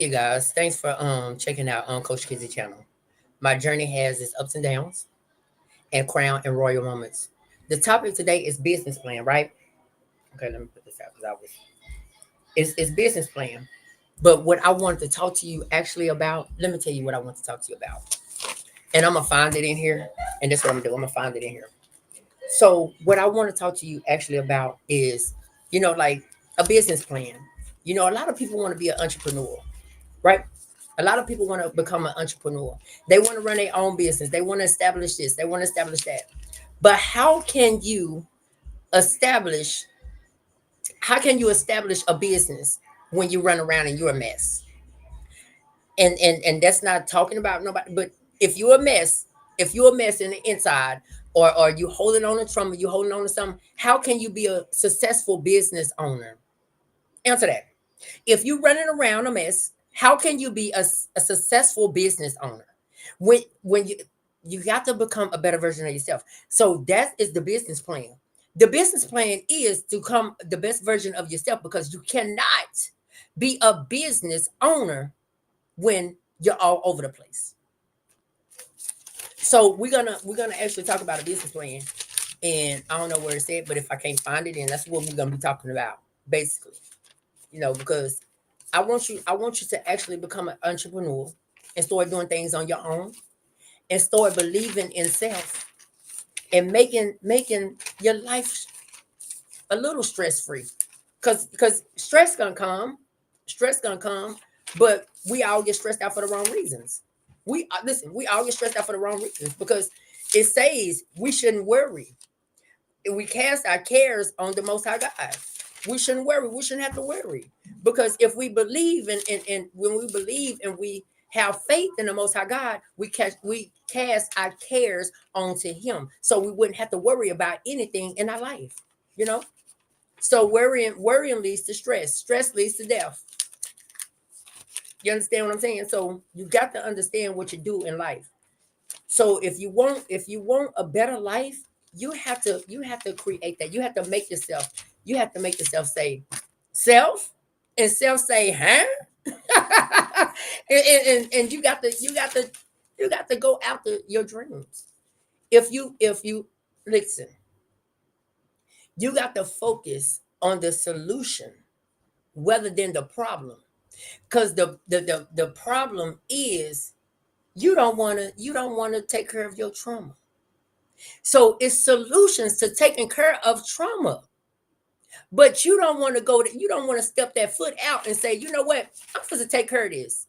Hey guys, thanks for checking out Coach Kizzy channel. My journey has its ups and downs and crown and royal moments. The topic today is business plan, right? Okay, let me put this out because I was it's business plan. But what I wanted to talk to you actually about, let me tell you what I want to talk to you about. And I'm gonna find it in here, and that's what I'm gonna do. I'm gonna find it in here. So what I want to talk to you actually about is, like a business plan. A lot of people want to be an entrepreneur, right? A lot of people want to become an entrepreneur. They want to run their own business. They want to establish this. They want to establish that. But establish how can you establish a business when you run around and you're a mess? And that's not talking about nobody, but if you're a mess, if you're a mess in the inside, or you holding on to trauma, you holding on to something, how can you be a successful business owner? Answer that. If you're running around a mess, how can you be a successful business owner? When you got to become a better version of yourself. So that is the business plan. The business plan is to come the best version of yourself, because you cannot be a business owner when you're all over the place. So we're gonna actually talk about a business plan, and I don't know where it's at, but if I can't find it, then that's what we're gonna be talking about, basically. Because I want you to actually become an entrepreneur and start doing things on your own, and start believing in self, and making your life a little stress free. Cause stress gonna come, but we all get stressed out for the wrong reasons. We all get stressed out for the wrong reasons, because it says we shouldn't worry. We cast our cares on the Most High God. We shouldn't worry. We shouldn't have to worry, because if we believe and when we believe and we have faith in the Most High God, we cast our cares onto Him, so we wouldn't have to worry about anything in our life. You know. So worrying leads to stress. Stress leads to death. You understand what I'm saying? So you got to understand what you do in life. So if you want a better life, you have to create that. You have to make yourself say self, and self say, huh? And you got to go after your dreams. If you listen, you got to focus on the solution rather than the problem. Because the problem is you don't want to take care of your trauma. So it's solutions to taking care of trauma. But you don't want to step that foot out and say, you know what, I'm supposed to take care of this.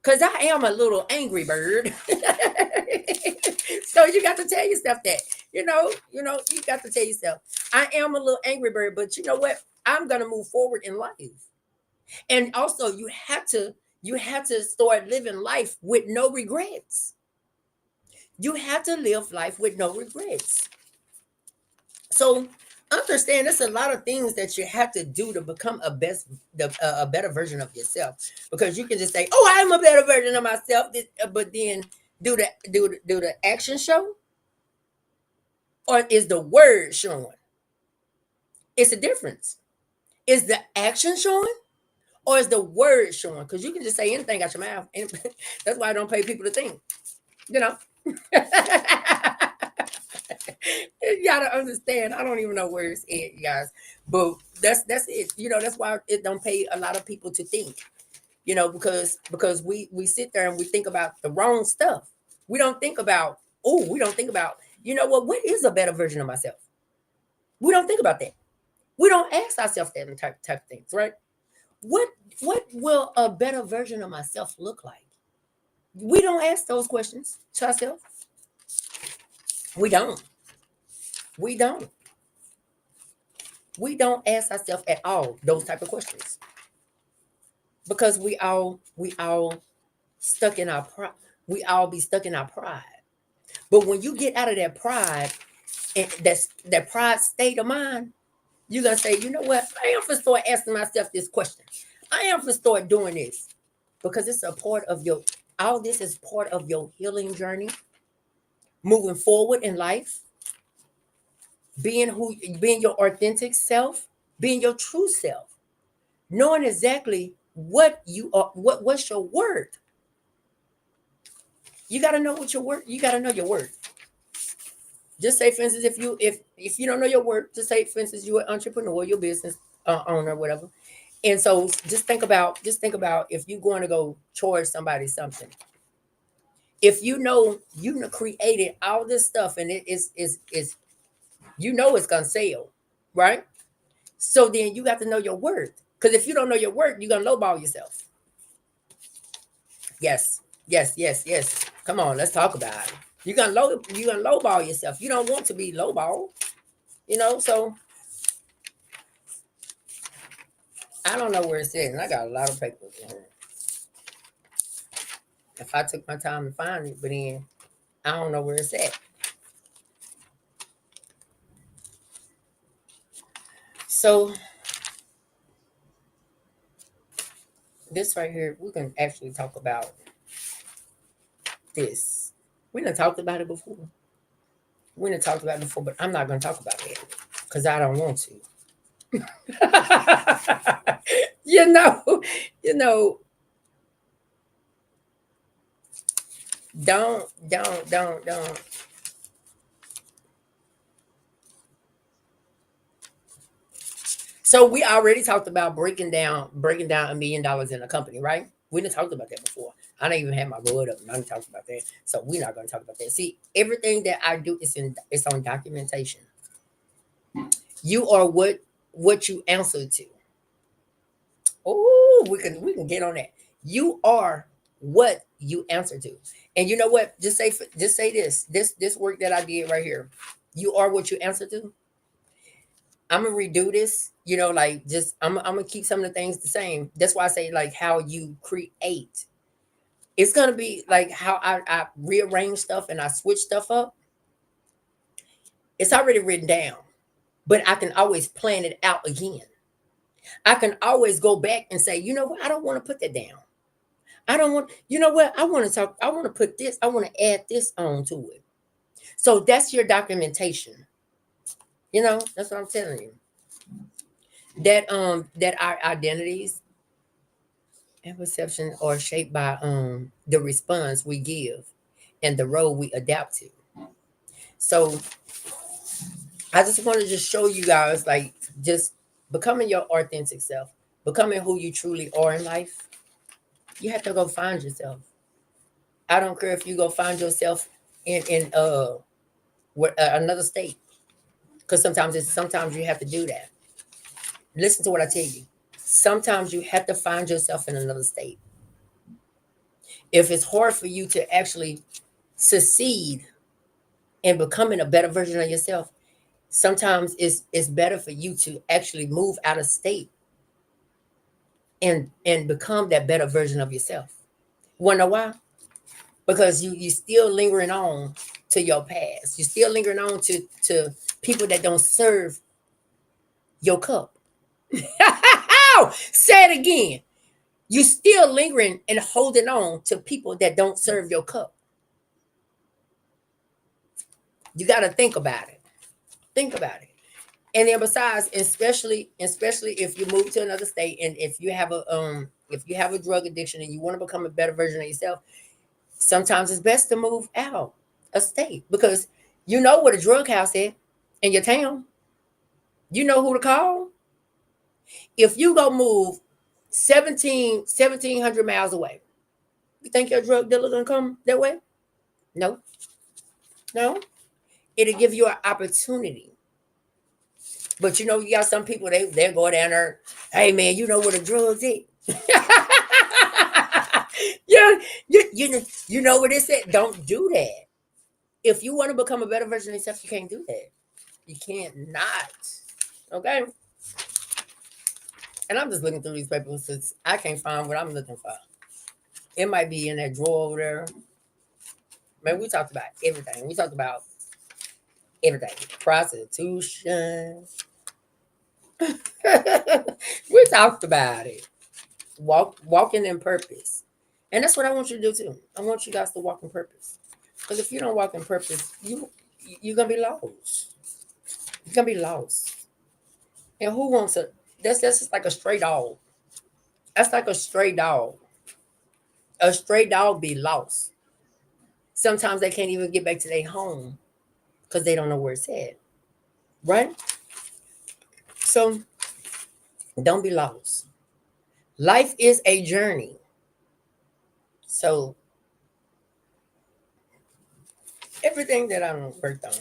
Because I am a little angry bird. So you got to tell yourself that. You got to tell yourself, I am a little angry bird, but you know what? I'm gonna move forward in life. And also you have to start living life with no regrets. You have to live life with no regrets. So understand there's a lot of things that you have to do to become a better version of yourself. Because you can just say, oh, I'm a better version of myself, but then do the action show, or is the word showing? It's a difference. Is the action showing, or is the word showing? Because you can just say anything out your mouth, and that's why I don't pay people to think. You know. You gotta understand. I don't even know where it's at, you guys. But that's it. That's why it don't pay a lot of people to think. Because we sit there and we think about the wrong stuff. We don't think about. We don't think about. You know what is a better version of myself? We don't think about that. We don't ask ourselves that type of things, right? What what will a better version of myself look like? We don't ask those questions to ourselves. We don't. We don't. We don't ask ourselves at all those type of questions, because we all stuck in our pride. We all be stuck in our pride. But when you get out of that pride, and that pride state of mind, you're gonna say, you know what? I am for start asking myself this question. I am for start doing this, because it's a part of your. All this is part of your healing journey, moving forward in life, being your authentic self, being your true self, knowing exactly what you are, what's your worth. You got to know what your worth. You got to know your worth. Just say, for instance, if you don't know your worth, just say, for instance, you're an entrepreneur, your business owner, whatever. And so just think about if you're going to go charge somebody something. If you know created all this stuff and it is it's gonna sell, right? So then you got to know your worth. Because if you don't know your worth, you're gonna lowball yourself. Yes, yes, yes, yes. Come on, let's talk about it. You're gonna lowball yourself. You don't want to be lowball, so I don't know where it's at, and I got a lot of papers in here. If I took my time to find it, but then I don't know where it's at. So this right here, we can actually talk about this. We done talked about it before. We done talked about it before, but I'm not gonna talk about it because I don't want to. you know, you know, don't. So we already talked about breaking down $1 million in a company, right? We didn't talk about that before. I don't even have my board up and I didn't talk about that. So we're not gonna talk about that. See, everything that I do is it's on documentation. You are what you answer to. Oh, we can get on that. You are what you answer to. And you know what? Just say this work that I did right here. You are what you answer to. I'm gonna redo this. Like just I'm gonna keep some of the things the same. That's why I say like how you create. It's gonna be like how I rearrange stuff and I switch stuff up. It's already written down, but I can always plan it out again. I can always go back and say, you know what? I don't want to put that down. I don't want. You know what? I want to talk. I want to put this. I want to add this on to it. So that's your documentation. That's what I'm telling you. That our identities and perception are shaped by the response we give and the role we adapt to. So I just want to just show you guys like just becoming your authentic self, becoming who you truly are in life. You have to go find yourself. I don't care if you go find yourself in another state, because sometimes you have to do that. Listen to what I tell you. Sometimes you have to find yourself in another state. If it's hard for you to actually succeed in becoming a better version of yourself, sometimes it's better for you to actually move out of state and become that better version of yourself. Wanna know why? Because you still lingering on to your past. You're still lingering on to people that don't serve your cup. Say it again. You still lingering and holding on to people that don't serve your cup. You got to think about it. Think about it. And then besides, especially if you move to another state and if you have a drug addiction and you want to become a better version of yourself, sometimes it's best to move out of state because you know what a drug house is in your town. You know who to call. If you go move 1,700 miles away, you think your drug dealer gonna come that way? No, no. It'll give you an opportunity. But you got some people they go down there. Hey man, you know what a drug's is? Yeah, you know what it said. Don't do that. If you want to become a better version of yourself, you can't do that. You can't not. Okay. And I'm just looking through these papers since I can't find what I'm looking for. It might be in that drawer over there. Man, we talked about everything. We talked about everything. Prostitution. We talked about it. Walking in purpose. And that's what I want you to do too. I want you guys to walk in purpose. Because if you don't walk in purpose, you're gonna be lost. You're gonna be lost. And who wants to that's just like a stray dog. That's like a stray dog. A stray dog be lost. Sometimes they can't even get back to their home because they don't know where it's at. Right? So don't be lost. Life is a journey. So everything that I'm worked on,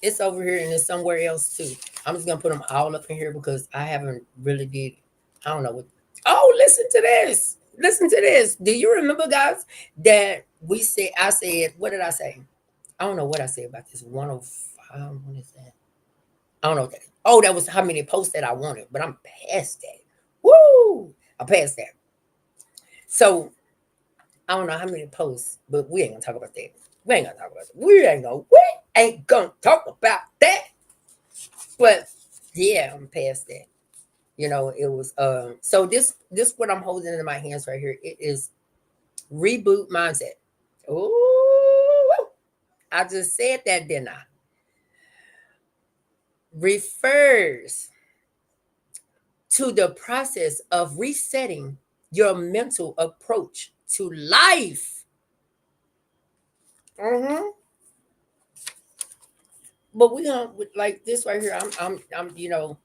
it's over here and it's somewhere else too. I'm just gonna put them all up in here because I haven't really did. I don't know what. Oh, listen to this. Listen to this. Do you remember, guys, that we said? I said, what did I say? I don't know what I said about this 105. What is that? I don't know what that is. Oh, that was how many posts that I wanted, but I'm past that. Woo! I passed that. So I don't know how many posts, but we ain't gonna talk about that. We ain't gonna talk about that. We ain't gonna talk about that. But yeah, I'm past that. You know, it was so this what I'm holding in my hands right here. It is reboot mindset. Ooh, I just said that, didn't I? Refers to the process of resetting your mental approach to life. Mm-hmm. But we gonna like this right here. I'm. You know,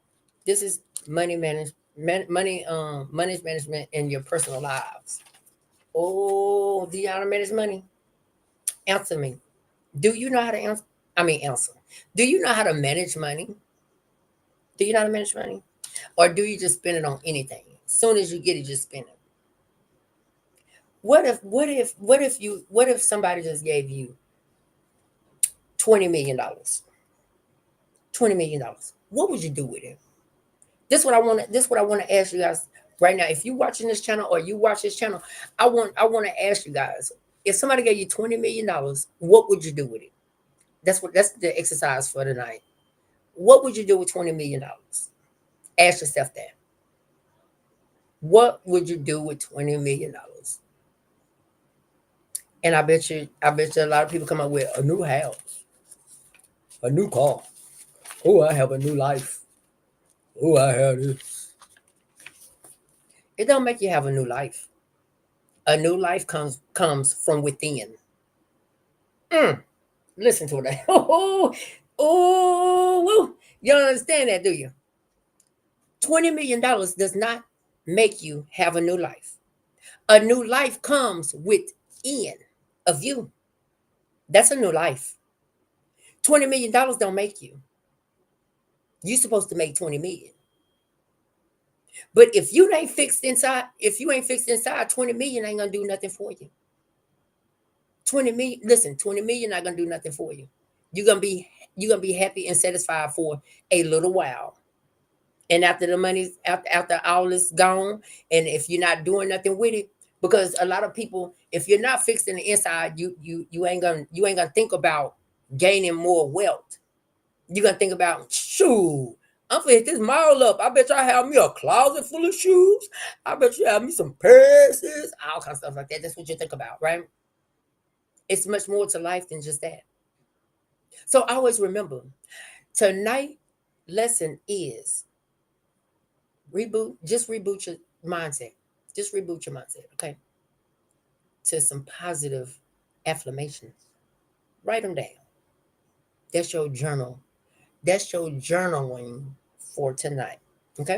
this is money management, money management in your personal lives. Oh, do you know how to manage money? Answer me. Do you know how to answer? I mean, answer. Do you know how to manage money? Do you know how to manage money, or do you just spend it on anything? As soon as you get it, just spend it. What if somebody just gave you $20 million? $20 million. What would you do with it? This what I want to ask you guys right now. If you watching this channel or you watch this channel, I want to ask you guys, if somebody gave you $20 million, what would you do with it? That's the exercise for tonight. What would you do with $20 million? Ask yourself that. What would you do with $20 million? And I bet you a lot of people come up with a new house, a new car. Oh, I have a new life. Oh, I have this. It don't make you have a new life. A new life comes from within. Mm, listen to that. Oh, you don't understand that, do you? $20 million does not make you have a new life. A new life comes within of you. That's a new life. $20 million don't make you. You're supposed to make 20 million. But if you ain't fixed inside, 20 million ain't gonna do nothing for you. 20 million, listen, 20 million not gonna do nothing for you. You're gonna be you're gonna be happy and satisfied for a little while. And after the money's after all is gone, and if you're not doing nothing with it, because a lot of people, if you're not fixing the inside, you ain't gonna think about gaining more wealth. You're gonna think about, shoot, I'm gonna hit this mall up. I bet you I have me a closet full of shoes. I bet you have me some purses, all kinds of stuff like that. That's what you think about, right? It's much more to life than just that. So always remember, tonight lesson is reboot your mindset. Just reboot your mindset, okay? To some positive affirmations. Write them down. That's your journal. That's your journaling for tonight.